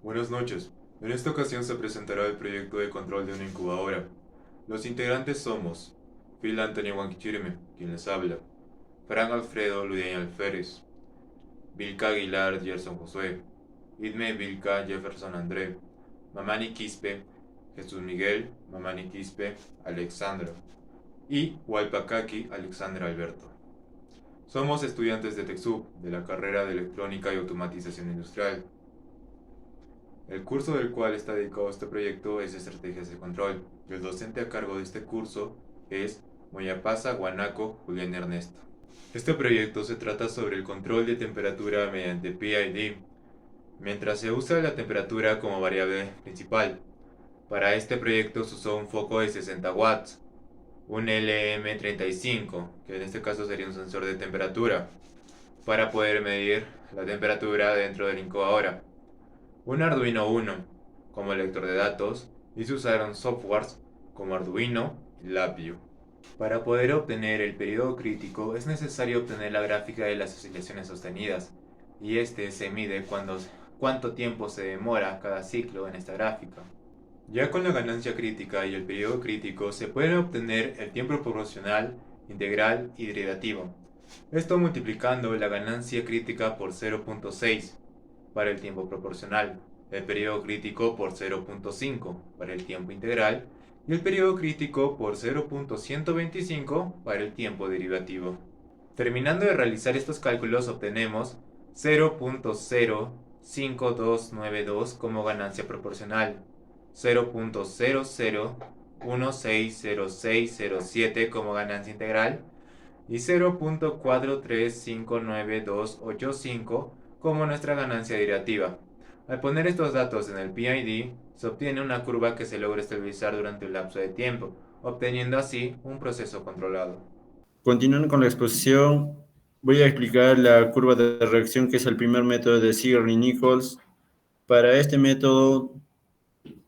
Buenas noches. En esta ocasión se presentará el proyecto de control de una incubadora. Los integrantes somos Phil Anthony Wankichirime, quien les habla, Fran Alfredo Ludeña Alférez, Vilca Aguilar Gerson Josué, Idme Vilca Jefferson André, Mamani Quispe Jesús Miguel, Mamani Quispe Alexandra y Hualpacaqui Alexandra Alberto. Somos estudiantes de TECSUB, de la carrera de Electrónica y Automatización Industrial. El curso del cual está dedicado este proyecto es Estrategias de Control. El docente a cargo de este curso es Moyapasa Guanaco Julián Ernesto. Este proyecto se trata sobre el control de temperatura mediante PID, mientras se usa la temperatura como variable principal. Para este proyecto se usó un foco de 60 watts, un LM35, que en este caso sería un sensor de temperatura, para poder medir la temperatura dentro de la incubadora, un Arduino Uno como lector de datos y se usaron softwares como Arduino y Labview. Para poder obtener el periodo crítico es necesario obtener la gráfica de las oscilaciones sostenidas y este se mide cuánto tiempo se demora cada ciclo en esta gráfica. Ya con la ganancia crítica y el periodo crítico se puede obtener el tiempo proporcional, integral y derivativo. Esto multiplicando la ganancia crítica por 0.6 para el tiempo proporcional, el periodo crítico por 0.5 para el tiempo integral y el periodo crítico por 0.125 para el tiempo derivativo. Terminando de realizar estos cálculos obtenemos 0.05292 como ganancia proporcional, 0.00160607 como ganancia integral y 0.4359285 como nuestra ganancia derivativa. Al poner estos datos en el PID, se obtiene una curva que se logra estabilizar durante un lapso de tiempo, obteniendo así un proceso controlado. Continuando con la exposición, voy a explicar la curva de reacción, que es el primer método de Seeger y Nichols. Para este método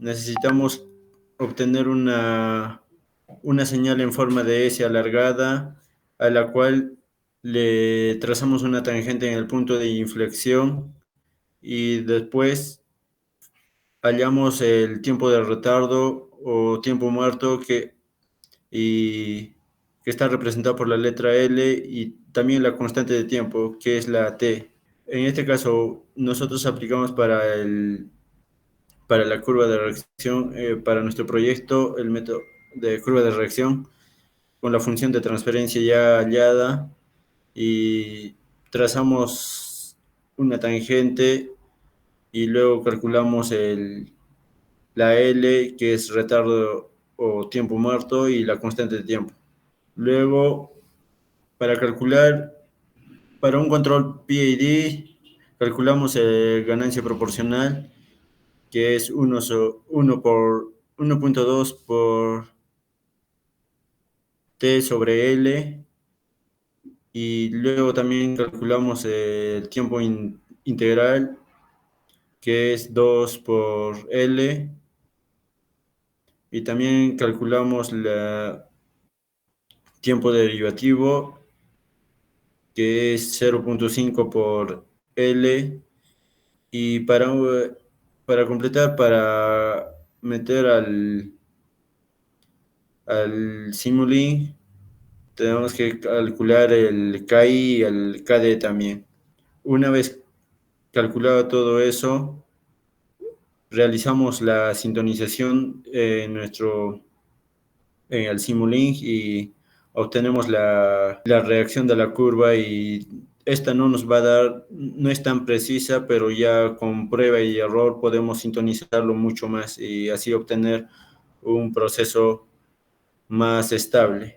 necesitamos obtener una señal en forma de S alargada, a la cual le trazamos una tangente en el punto de inflexión y después hallamos el tiempo de retardo o tiempo muerto y, que está representado por la letra L, y también la constante de tiempo, que es la T. En este caso, nosotros aplicamos para la curva de reacción, para nuestro proyecto, el método de curva de reacción con la función de transferencia ya hallada, y trazamos una tangente y luego calculamos la L, que es retardo o tiempo muerto, y la constante de tiempo. Luego, para calcular, para un control PID, calculamos ganancia proporcional, que es 1 por 1.2 por T sobre L, y luego también calculamos el tiempo integral, que es 2 por L, y también calculamos el tiempo derivativo, que es 0.5 por L, y para completar, para meter al Simulink, tenemos que calcular el KI y el KD también. Una vez calculado todo eso, realizamos la sintonización en el Simulink y obtenemos la reacción de la curva, y esta no nos va a dar, no es tan precisa, pero ya con prueba y error podemos sintonizarlo mucho más y así obtener un proceso más estable.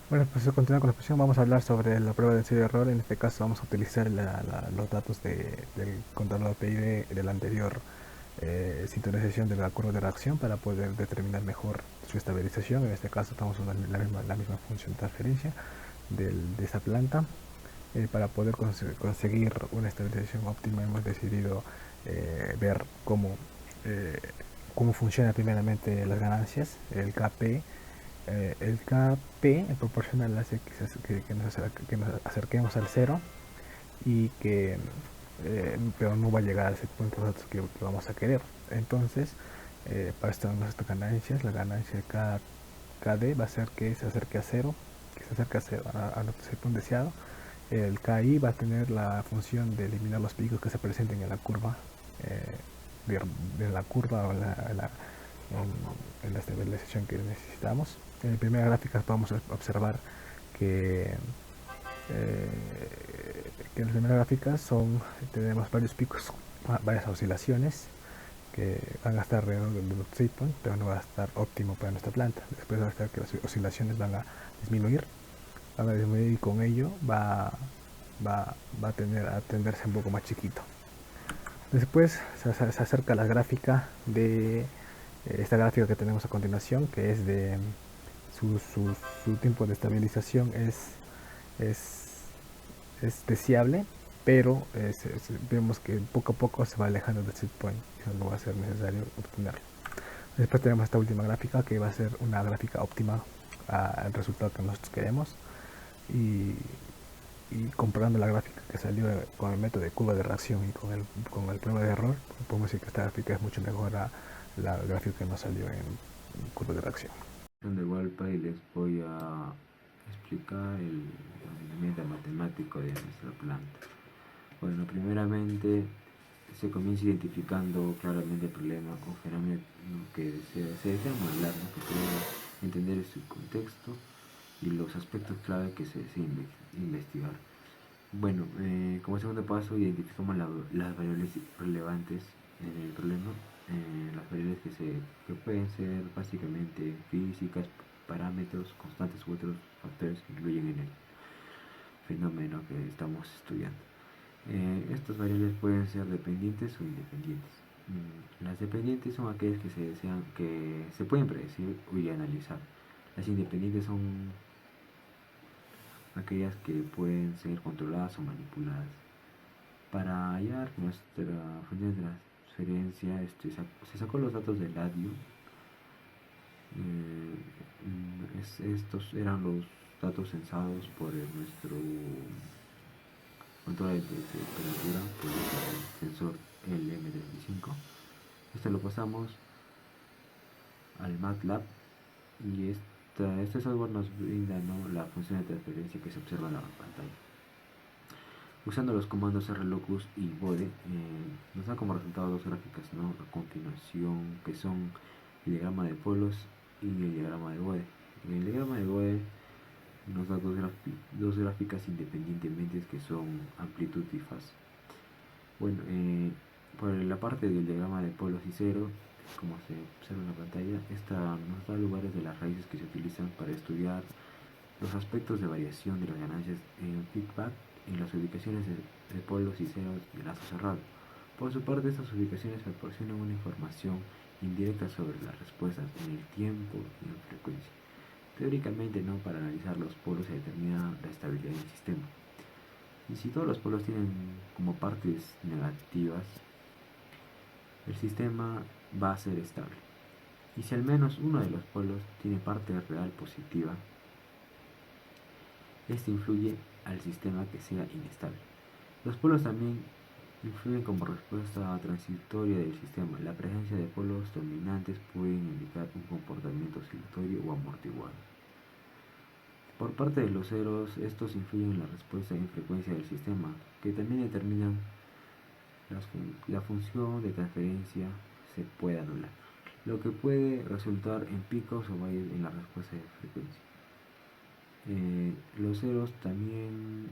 Bueno, pues continuando con la exposición, vamos a hablar sobre la prueba de ensayo de error. En este caso vamos a utilizar los datos del controlador PID del anterior sintonización de la curva de reacción para poder determinar mejor su estabilización. En este caso estamos usando la misma función de transferencia de esa planta. Para poder conseguir una estabilización óptima hemos decidido ver cómo funciona primeramente las ganancias, el KP. El KP proporcional hace que nos acerquemos al cero y que pero no va a llegar a ese punto de datos que vamos a querer. Entonces, para estas nuestras ganancias, la ganancia de cada KD va a ser que se acerque a cero, a nuestro set point deseado. El KI va a tener la función de eliminar los picos que se presenten en la curva, de la curva o en la estabilización que necesitamos. En la primera gráfica podemos observar que, eh, que en las primeras gráficas tenemos varios picos, varias oscilaciones que van a estar alrededor de nuestro set point, pero no va a estar óptimo para nuestra planta. Después va a estar que las oscilaciones van a disminuir, y con ello va a tenderse un poco más chiquito. Después se acerca la gráfica de esta gráfica que tenemos a continuación, que es de su tiempo de estabilización es deseable, pero vemos que poco a poco se va alejando del set point, y no va a ser necesario obtenerlo. Después tenemos esta última gráfica, que va a ser una gráfica óptima al resultado que nosotros queremos, y comparando la gráfica que salió con el método de curva de reacción y con el prueba de error, podemos decir que esta gráfica es mucho mejor a la gráfica que nos salió en curva de reacción. De Walpa, y les voy a explicar el rendimiento matemático de nuestra planta. Bueno, primeramente se comienza identificando claramente el problema o fenómeno que se desea modelar, ¿no? Que se debe entender su contexto y los aspectos clave que se desea investigar. Bueno, como segundo paso identificamos las variables relevantes en el problema, las variables que pueden ser básicamente físicas, parámetros, constantes u otros factores que influyen en el fenómeno que estamos estudiando. Estas variables pueden ser dependientes o independientes. Las dependientes son aquellas que se pueden predecir y analizar. Las independientes son aquellas que pueden ser controladas o manipuladas. Para hallar nuestra fuente de transferencia, se sacó los datos del ADIO. Estos eran los datos censados por nuestro control de temperatura por el sensor LM35. Esto lo pasamos al MATLAB, y este software nos brinda, ¿no?, la función de transferencia que se observa en la pantalla. Usando los comandos rlocus y bode, nos da como resultado dos gráficas, ¿no?, a continuación, que son el diagrama de polos y el diagrama de bode. El diagrama de bode nos da dos gráficas independientemente, que son amplitud y fase. Bueno, por la parte del diagrama de polos y cero, como se observa en la pantalla, esta nos da lugares de las raíces que se utilizan para estudiar los aspectos de variación de las ganancias en feedback y las ubicaciones de polos y ceros de lazo cerrado. Por su parte, estas ubicaciones proporcionan una información indirecta sobre las respuestas en el tiempo y en frecuencia. Teóricamente, ¿no?, para analizar los polos se determina la estabilidad del sistema. Y si todos los polos tienen como partes negativas, el sistema va a ser estable. Y si al menos uno de los polos tiene parte real positiva, este influye al sistema que sea inestable. Los polos también influyen como respuesta transitoria del sistema. La presencia de polos dominantes puede indicar un comportamiento oscilatorio o amortiguado. Por parte de los ceros, estos influyen en la respuesta en frecuencia del sistema, que también determinan la función de transferencia se puede anular, lo que puede resultar en picos o valles en la respuesta de frecuencia. Los ceros también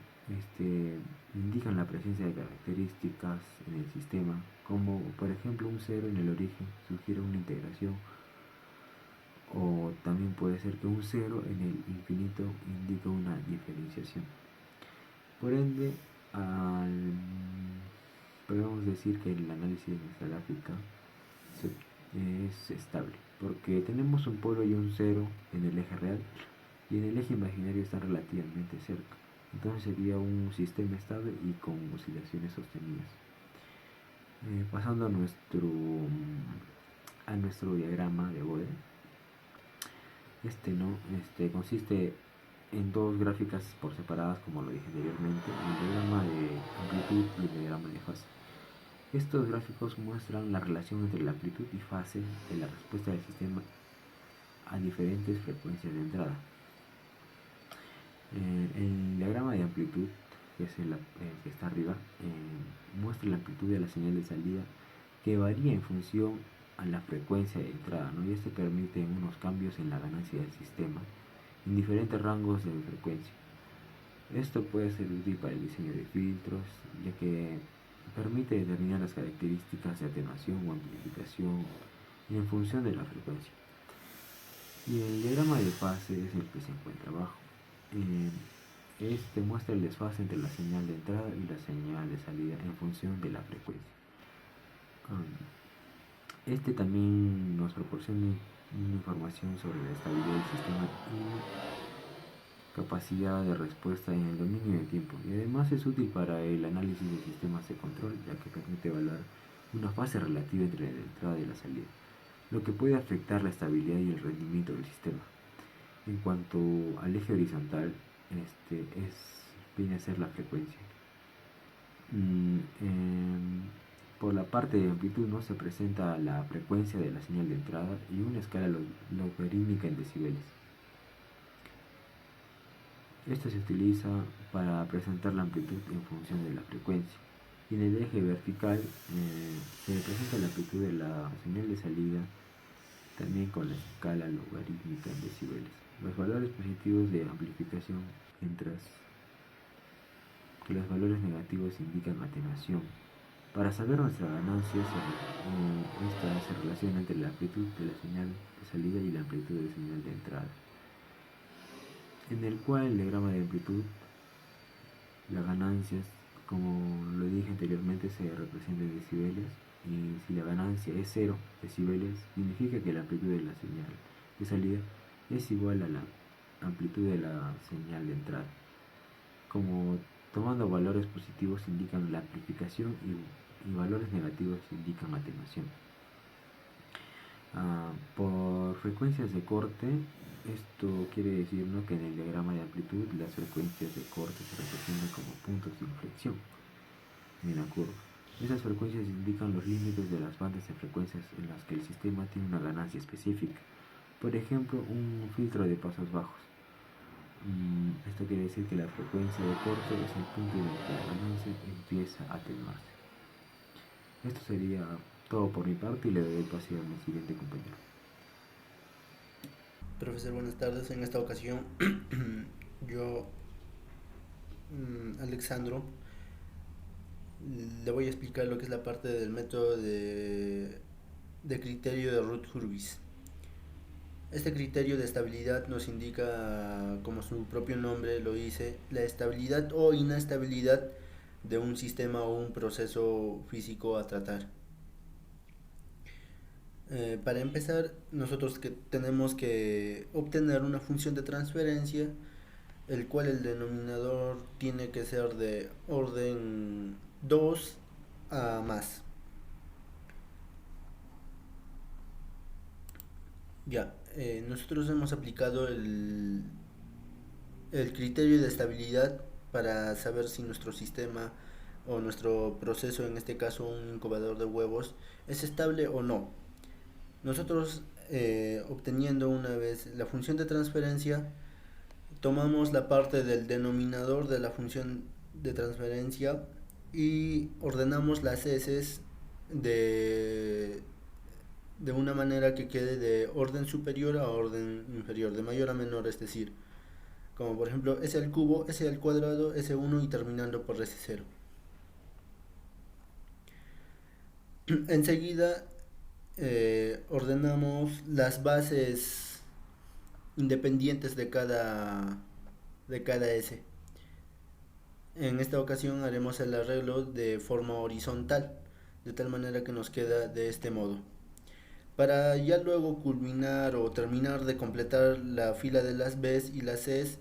indican la presencia de características en el sistema, como por ejemplo un cero en el origen sugiere una integración, o también puede ser que un cero en el infinito indica una diferenciación. Por ende, podemos decir que el análisis de nuestra gráfica es estable, porque tenemos un polo y un cero en el eje real, y en el eje imaginario están relativamente cerca. Entonces sería un sistema estable y con oscilaciones sostenidas. Pasando a nuestro diagrama de Bode, consiste en dos gráficas por separadas, como lo dije anteriormente, el diagrama de amplitud y el diagrama de fase. Estos gráficos muestran la relación entre la amplitud y fase de la respuesta del sistema a diferentes frecuencias de entrada. El diagrama de amplitud, que es el que está arriba, muestra la amplitud de la señal de salida, que varía en función a la frecuencia de entrada, ¿no? Y esto permite unos cambios en la ganancia del sistema en diferentes rangos de frecuencia. Esto puede ser útil para el diseño de filtros, ya que permite determinar las características de atenuación o amplificación en función de la frecuencia. Y el diagrama de fase es el que se encuentra abajo. Este muestra el desfase entre la señal de entrada y la señal de salida en función de la frecuencia. Este también nos proporciona información sobre la estabilidad del sistema y capacidad de respuesta en el dominio de tiempo, y además es útil para el análisis de sistemas de control, ya que permite evaluar una fase relativa entre la entrada y la salida, lo que puede afectar la estabilidad y el rendimiento del sistema. En cuanto al eje horizontal, viene a ser la frecuencia. Por la parte de amplitud, ¿no?, se presenta la frecuencia de la señal de entrada y una escala logarítmica en decibeles. Esto se utiliza para presentar la amplitud en función de la frecuencia. Y en el eje vertical se presenta la amplitud de la señal de salida también con la escala logarítmica en decibeles. Los valores positivos de amplificación, mientras que los valores negativos indican atenuación. Para saber nuestra ganancia, esta se relaciona entre la amplitud de la señal de salida y la amplitud de la señal de entrada, en el cual el diagrama de amplitud, las ganancias, como lo dije anteriormente, se representa en decibeles, y si la ganancia es 0 decibeles, significa que la amplitud de la señal de salida es igual a la amplitud de la señal de entrada. Como tomando valores positivos indican la amplificación y valores negativos indican atenuación. Por frecuencias de corte, esto quiere decir, ¿no?, que en el diagrama de amplitud las frecuencias de corte se representan como puntos de inflexión en la curva. Esas frecuencias indican los límites de las bandas de frecuencias en las que el sistema tiene una ganancia específica. Por ejemplo, un filtro de pasos bajos. Esto quiere decir que la frecuencia de corte es el punto en el que la ganancia empieza a atenuarse. Esto sería todo por mi parte y le doy el pase a mi siguiente compañero. Profesor, buenas tardes. En esta ocasión yo, Alexandro, le voy a explicar lo que es la parte del método de criterio de Routh-Hurwitz. Este criterio de estabilidad nos indica, como su propio nombre lo dice, la estabilidad o inestabilidad de un sistema o un proceso físico a tratar. Para empezar, nosotros tenemos que obtener una función de transferencia, el cual el denominador tiene que ser de orden 2 a más. Ya, nosotros hemos aplicado el criterio de estabilidad para saber si nuestro sistema o nuestro proceso, en este caso un incubador de huevos, es estable o no. Nosotros, obteniendo una vez la función de transferencia, tomamos la parte del denominador de la función de transferencia y ordenamos las heces de una manera que quede de orden superior a orden inferior, de mayor a menor, es decir, como por ejemplo S al cubo, S al cuadrado, S1 y terminando por S0. Enseguida ordenamos las bases independientes de cada S. En esta ocasión haremos el arreglo de forma horizontal, de tal manera que nos queda de este modo. Para ya luego culminar o terminar de completar la fila de las B's y las C's,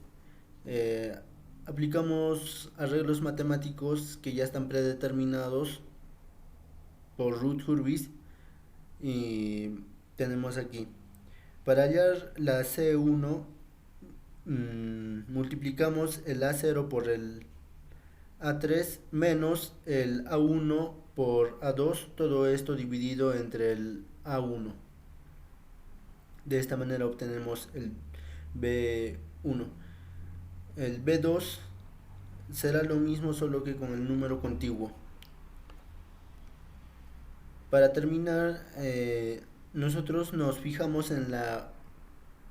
aplicamos arreglos matemáticos que ya están predeterminados por Routh-Hurwitz, y tenemos aquí, para hallar la C1 multiplicamos el A0 por el A3 menos el A1 por A2, todo esto dividido entre el A1. De esta manera obtenemos el B1. El B2 será lo mismo solo que con el número contiguo. Para terminar, nosotros nos fijamos en la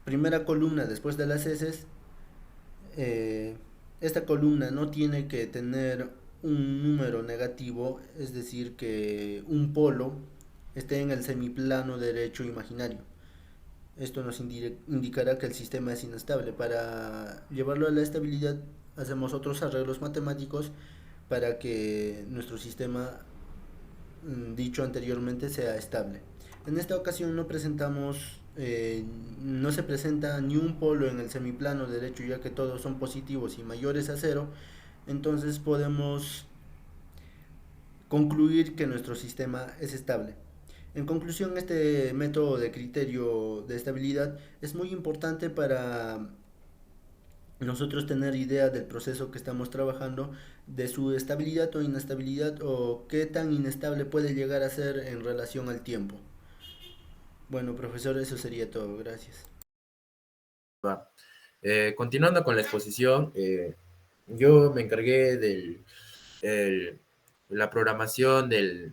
primera columna después de las heces. Esta columna no tiene que tener un número negativo, es decir, que un polo esté en el semiplano derecho imaginario. Esto nos indicará que el sistema es inestable. Para llevarlo a la estabilidad hacemos otros arreglos matemáticos para que nuestro sistema, dicho anteriormente, sea estable. En esta ocasión no se presenta ni un polo en el semiplano derecho, ya que todos son positivos y mayores a cero. Entonces podemos concluir que nuestro sistema es estable. En conclusión, este método de criterio de estabilidad es muy importante para nosotros tener idea del proceso que estamos trabajando, de su estabilidad o inestabilidad, o qué tan inestable puede llegar a ser en relación al tiempo. Bueno, profesor, eso sería todo. Gracias. Va. Continuando con la exposición, yo me encargué de la programación de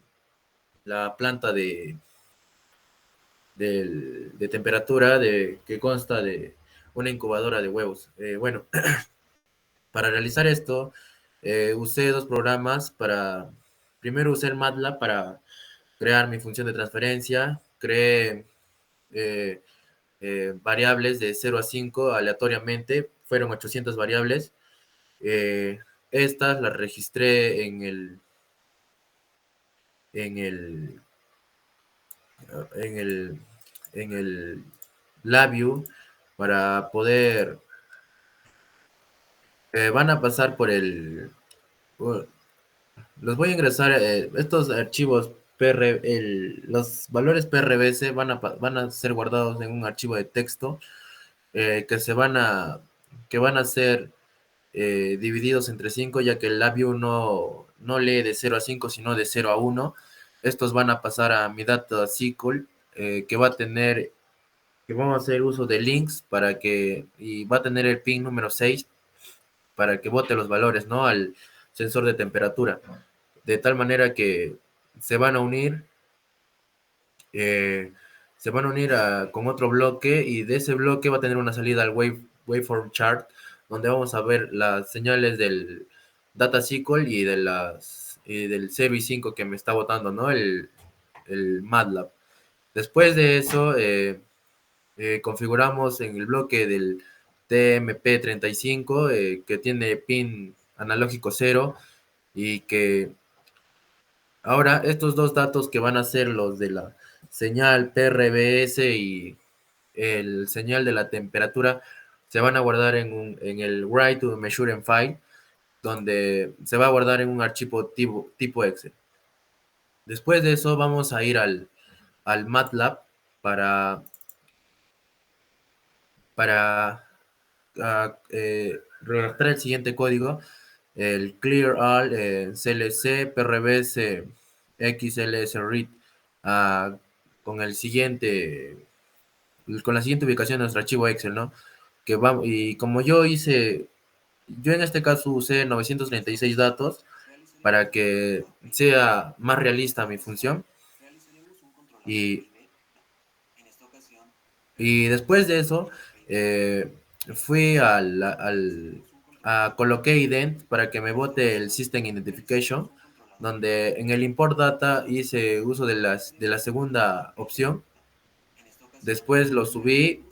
la planta de temperatura que consta de una incubadora de huevos. Bueno, para realizar esto, usé dos programas primero usé el MATLAB para crear mi función de transferencia, creé eh, variables de 0 a 5 aleatoriamente, fueron 800 variables. Estas las registré en el, en el, en el LabVIEW para poder, van a pasar por los voy a ingresar, estos archivos los valores PRBS van a ser guardados en un archivo de texto que van a ser divididos entre 5, ya que el LabVIEW no lee de 0 a 5, sino de 0 a 1. Estos van a pasar a mi data SQL, que vamos a hacer uso de links y va a tener el pin número 6 para que bote los valores, ¿no?, al sensor de temperatura. De tal manera que se van a unir con otro bloque, y de ese bloque va a tener una salida al waveform chart, donde vamos a ver las señales del data SQL y del 0 y 5 que me está botando, ¿no?, el MATLAB. Después de eso, configuramos en el bloque del TMP35, que tiene pin analógico 0, y que ahora estos dos datos que van a ser los de la señal PRBS y el señal de la temperatura se van a guardar en el Write to Measure File, donde se va a guardar en un archivo tipo Excel. Después de eso vamos a ir al MATLAB para redactar el siguiente código: el clear all clc prbs xls read, con la siguiente ubicación de nuestro archivo Excel, ¿no? Y como yo en este caso usé 936 datos para que sea más realista mi función. Y después de eso, fui coloqué ident para que me bote el system identification, donde en el import data hice uso de la segunda opción. Después lo subí,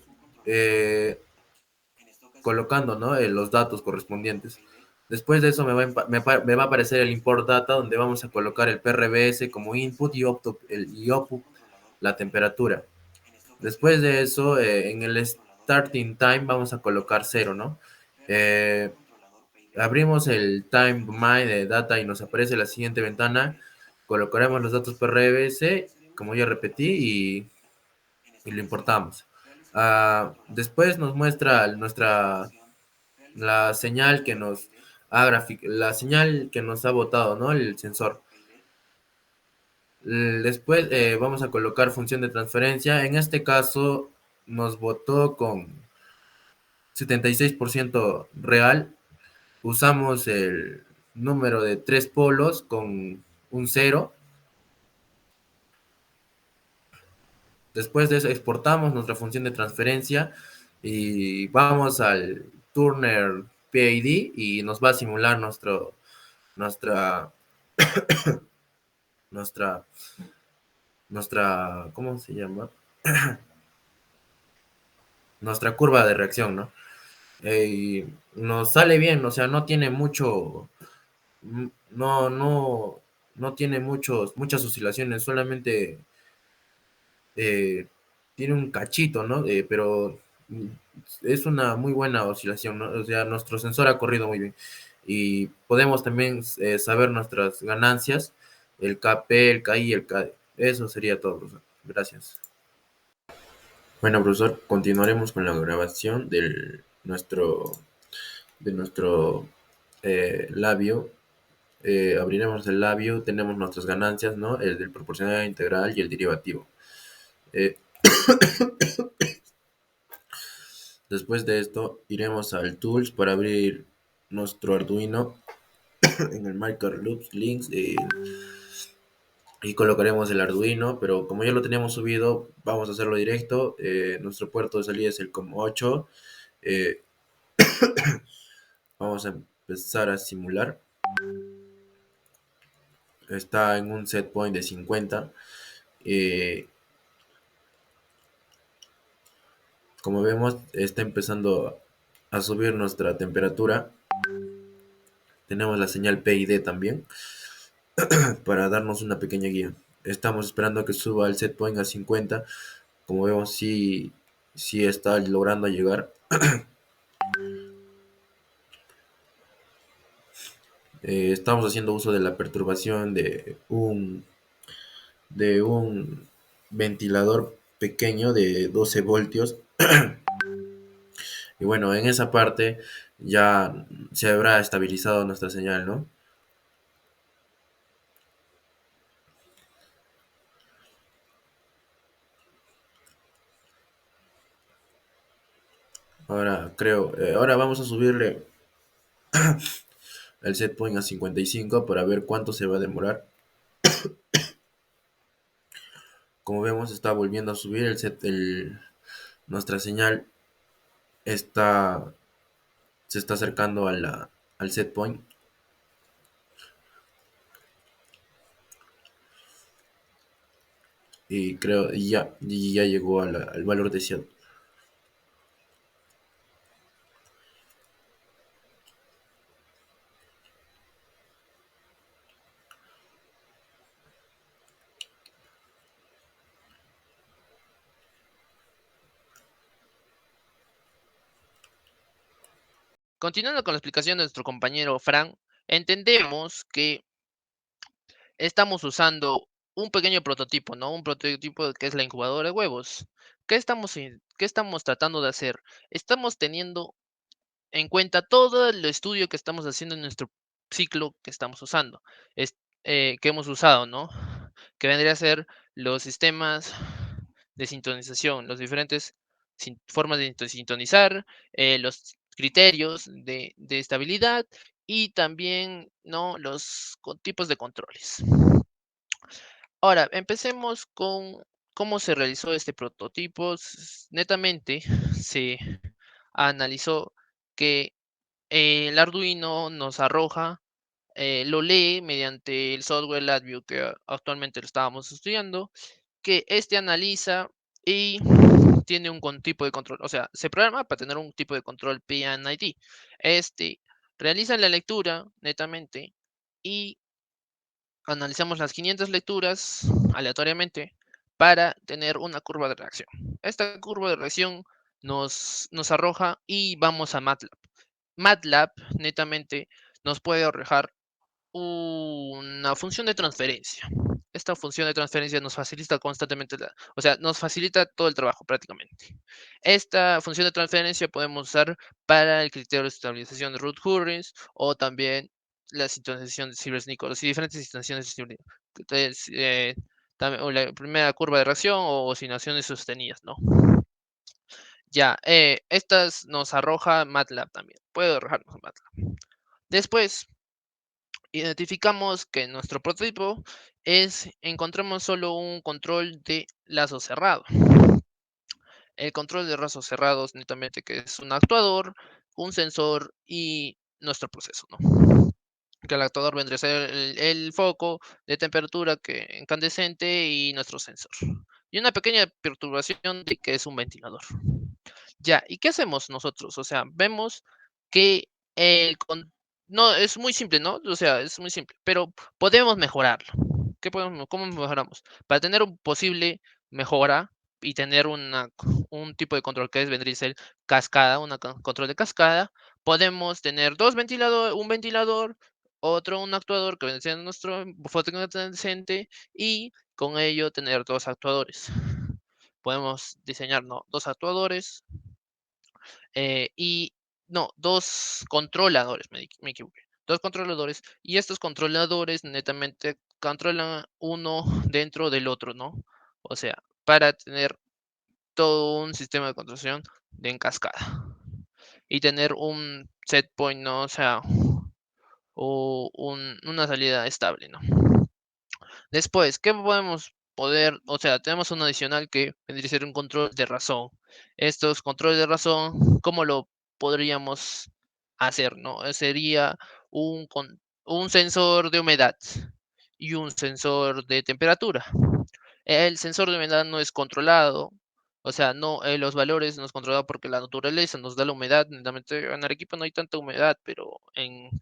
colocando, ¿no?, los datos correspondientes. Después de eso me va a aparecer el import data, donde vamos a colocar el PRBS como input y output la temperatura. Después de eso, en el starting time vamos a colocar 0, ¿no? Abrimos el time my de data y nos aparece la siguiente ventana. Colocaremos los datos PRBS, como ya repetí, y lo importamos. Después nos muestra la señal que nos la señal que nos ha botado, ¿no? El sensor. Después vamos a colocar función de transferencia. En este caso nos botó con 76% real. Usamos el número de 3 polos con un 0. Después de eso exportamos nuestra función de transferencia y vamos al Turner PID y nos va a simular nuestra, nuestra, ¿cómo se llama? Nuestra curva de reacción, ¿no? Y nos sale bien, o sea, no tiene mucho, no tiene muchas oscilaciones, solamente eh, tiene un cachito, ¿no? Pero es una muy buena oscilación, ¿no? O sea, nuestro sensor ha corrido muy bien. Y podemos también saber nuestras ganancias, el KP, el KI y el KD. Eso sería todo, profesor. Gracias. Bueno, profesor, continuaremos con la grabación de nuestro labio. Abriremos el labio, tenemos nuestras ganancias, ¿no? El del proporcional integral y el derivativo. Eh, Después de esto, iremos al Tools para abrir nuestro Arduino en el Marker Loops Links y colocaremos el Arduino, pero como ya lo teníamos subido, vamos a hacerlo directo. Nuestro puerto de salida es el COM8. Eh, Vamos a empezar a simular. Está en un set point de 50. Eh, Como vemos, está empezando a subir nuestra temperatura. Tenemos la señal PID también para darnos una pequeña guía. Estamos esperando a que suba el set point a 50. Como vemos, sí está logrando llegar. Estamos haciendo uso de la perturbación de un ventilador pequeño de 12 voltios. Y bueno, en esa parte ya se habrá estabilizado nuestra señal, ¿no? Ahora vamos a subirle el set point a 55 para ver cuánto se va a demorar. Como vemos, está volviendo a subir nuestra señal se está acercando al set point. Y creo ya llegó al valor deseado. Continuando con la explicación de nuestro compañero Fran, entendemos que estamos usando un pequeño prototipo, ¿no? Un prototipo que es la incubadora de huevos. ¿Qué estamos tratando de hacer? Estamos teniendo en cuenta todo el estudio que estamos haciendo en nuestro ciclo que estamos usando, es, que hemos usado, ¿no? Que vendría a ser los sistemas de sintonización, los diferentes formas de sintonizar, los criterios de estabilidad y también, ¿no? Los tipos de controles. Ahora, empecemos con cómo se realizó este prototipo. Netamente se analizó que el Arduino nos arroja, lo lee mediante el software LabVIEW que actualmente lo estábamos estudiando, que este analiza y tiene tipo de control, o sea, se programa para tener un tipo de control PID. Este realiza la lectura netamente y analizamos las 500 lecturas aleatoriamente para tener una curva de reacción. Esta curva de reacción nos arroja y vamos a MATLAB. MATLAB netamente nos puede arrojar una función de transferencia. esta función de transferencia nos facilita constantemente, o sea, nos facilita todo el trabajo prácticamente. Esta función de transferencia podemos usar para el criterio de estabilización de root hurries o también la sincronización de Sieverts-Nichols y diferentes situaciones de Sieverts. Entonces, o la primera curva de reacción o oscilaciones sostenidas, ¿no? Ya, estas nos arroja MATLAB también. Puede arrojarnos MATLAB. Después, identificamos que nuestro prototipo encontramos solo un control de lazo cerrado. El control de lazos cerrados, netamente, que es un actuador, un sensor y nuestro proceso, ¿no? Que el actuador vendría a ser el foco de temperatura incandescente y nuestro sensor. Y una pequeña perturbación de que es un ventilador. Ya, ¿y qué hacemos nosotros? O sea, vemos que no, es muy simple, ¿no? O sea, es muy simple, pero podemos mejorarlo. ¿Cómo mejoramos? Para tener un posible mejora y tener un tipo de control que vendría a ser cascada, control de cascada, podemos tener un ventilador, un actuador que vendría a ser nuestro fotoincandescente y con ello tener dos actuadores. Podemos diseñar, ¿no?, dos actuadores y no, dos controladores, me equivoqué. Dos controladores, y estos controladores netamente controlan uno dentro del otro, ¿no? O sea, para tener todo un sistema de controlación en cascada y tener un set point, ¿no? O sea, una salida estable, ¿no? Después, ¿qué o sea, tenemos un adicional que vendría a ser un control de razón. Estos controles de razón, ¿cómo lo podríamos hacer, no? Sería un sensor de humedad y un sensor de temperatura. El sensor de humedad no es controlado, o sea, no, los valores no es controlado porque la naturaleza nos da la humedad. Netamente en Arequipa no hay tanta humedad, pero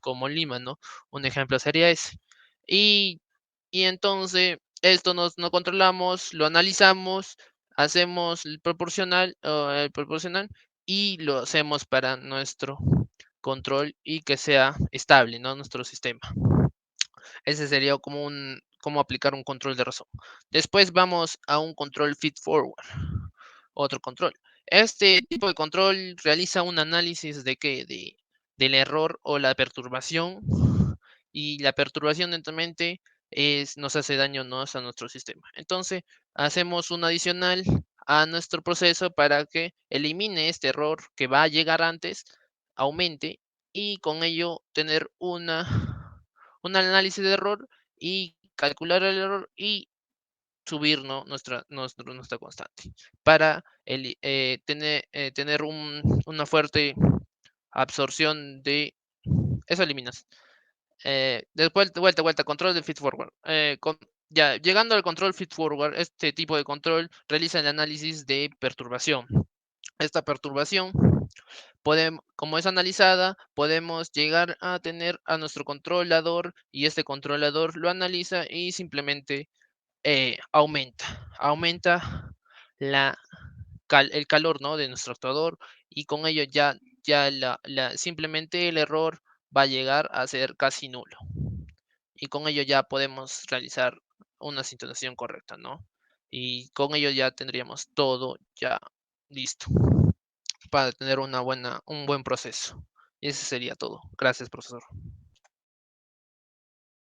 como en Lima, ¿no? Un ejemplo sería ese. Y, y entonces esto no controlamos, lo analizamos, hacemos el proporcional y lo hacemos para nuestro control y que sea estable, ¿no? Nuestro sistema. Ese sería cómo aplicar un control de razón. Después vamos a un control feed forward. Otro control. Este tipo de control realiza un análisis del error o la perturbación. Y la perturbación netamente nos hace daño, ¿no?, a nuestro sistema. Entonces, hacemos un adicional a nuestro proceso para que elimine este error que va a llegar antes, aumente y con ello tener un análisis de error y calcular el error y subir, ¿no?, nuestra constante para tener una fuerte absorción de esa eliminación. Después, vuelta, control de feed forward. Ya, llegando al control feed forward, este tipo de control realiza el análisis de perturbación. Esta perturbación, como es analizada, podemos llegar a tener a nuestro controlador y este controlador lo analiza y simplemente aumenta el calor, ¿no?, de nuestro actuador y con ello ya simplemente el error va a llegar a ser casi nulo y con ello ya podemos realizar una sintonización correcta, ¿no? Y con ello ya tendríamos todo ya listo para tener un buen proceso. Y ese sería todo. Gracias, profesor.